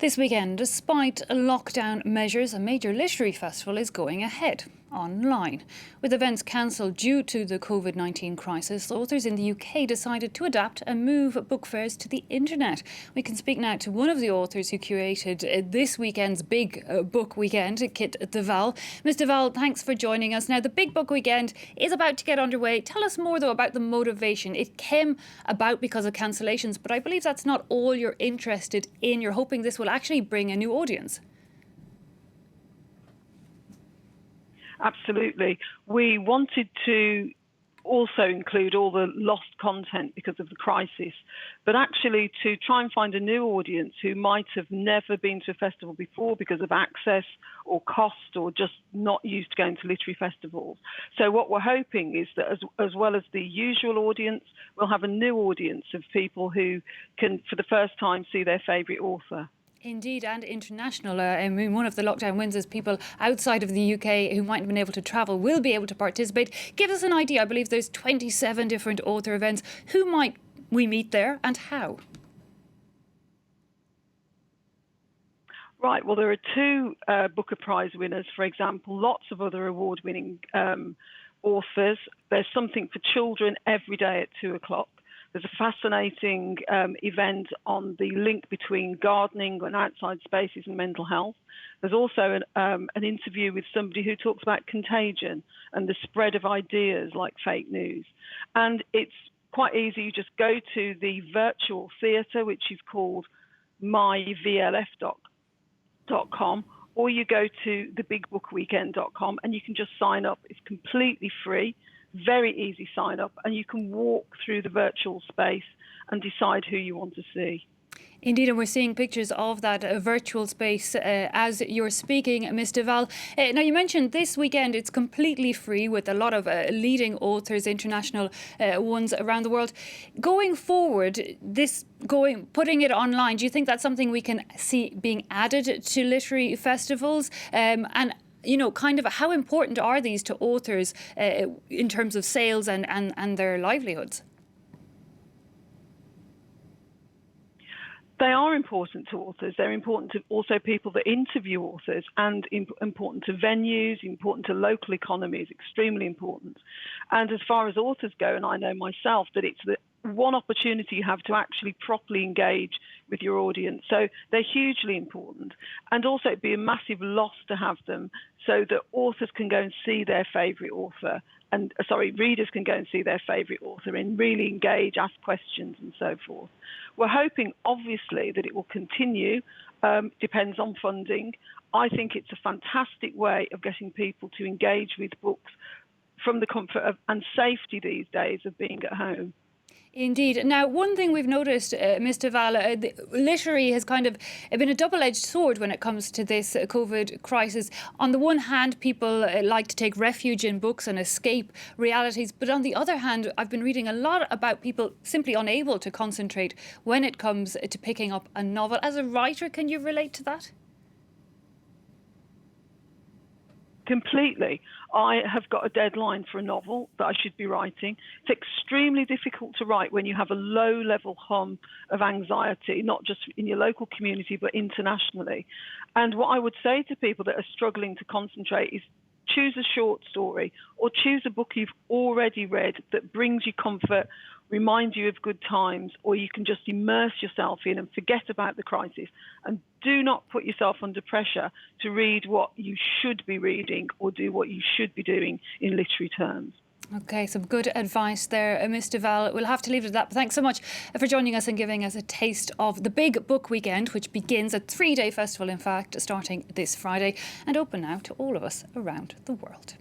This weekend, despite lockdown measures, a major literary festival is going ahead online. With events cancelled due to the COVID-19 crisis, authors in the UK decided to adapt and move book fairs to the internet. We can speak now to one of the authors who curated this weekend's big book weekend, Kit de Waal. Ms de Waal, thanks for joining us. Now, the big book weekend is about to get underway. Tell us more, though, about the motivation. It came about because of cancellations, but I believe that's not all you're interested in. You're hoping this will actually bring a new audience. Absolutely. We wanted to also include all the lost content because of the crisis, but actually to try and find a new audience who might have never been to a festival before because of access or cost or just not used to going to literary festivals. So what we're hoping is that as well as the usual audience, we'll have a new audience of people who can, for the first time, see their favourite author. Indeed, and international. I mean, one of the lockdown wins is people outside of the UK who mightn't have been able to travel will be able to participate. Give us an idea. I believe there's 27 different author events. Who might we meet there and how? Right. Well, there are two Booker Prize winners, for example, lots of other award-winning authors. There's something for children every day at 2:00. There's a fascinating event on the link between gardening and outside spaces and mental health. There's also an interview with somebody who talks about contagion and the spread of ideas like fake news. And it's quite easy. You just go to the virtual theatre, which is called myvlf.com, or you go to thebigbookweekend.com and you can just sign up. It's completely free. Very easy sign up, and you can walk through the virtual space and decide who you want to see. Indeed, and we're seeing pictures of that virtual space as you're speaking, Ms de Waal. Now, you mentioned this weekend it's completely free with a lot of leading authors, international ones around the world. Going forward, putting it online, do you think that's something we can see being added to literary festivals? And you know, kind of how important are these to authors in terms of sales and their livelihoods? They are important to authors. They're important to also people that interview authors, and important to venues, important to local economies, extremely important. And as far as authors go, and I know myself that it's the one opportunity you have to actually properly engage with your audience. So they're hugely important. And also it'd be a massive loss to have them so that authors can go and see their favourite author, and readers can go and see their favourite author and really engage, ask questions and so forth. We're hoping, obviously, that it will continue. Depends on funding. I think it's a fantastic way of getting people to engage with books from the comfort of and safety these days of being at home. Indeed. Now, one thing we've noticed, Ms de Waal, literary has kind of been a double-edged sword when it comes to this COVID crisis. On the one hand, people like to take refuge in books and escape realities. But on the other hand, I've been reading a lot about people simply unable to concentrate when it comes to picking up a novel. As a writer, can you relate to that? Completely. I have got a deadline for a novel that I should be writing. It's extremely difficult to write when you have a low-level hum of anxiety, not just in your local community, but internationally. And what I would say to people that are struggling to concentrate is choose a short story or choose a book you've already read that brings you comfort, remind you of good times, or you can just immerse yourself in and forget about the crisis. And do not put yourself under pressure to read what you should be reading or do what you should be doing in literary terms. OK, some good advice there, Ms de Waal. We'll have to leave it at that. But thanks so much for joining us and giving us a taste of the big book weekend, which begins a 3-day festival, in fact, starting this Friday and open now to all of us around the world.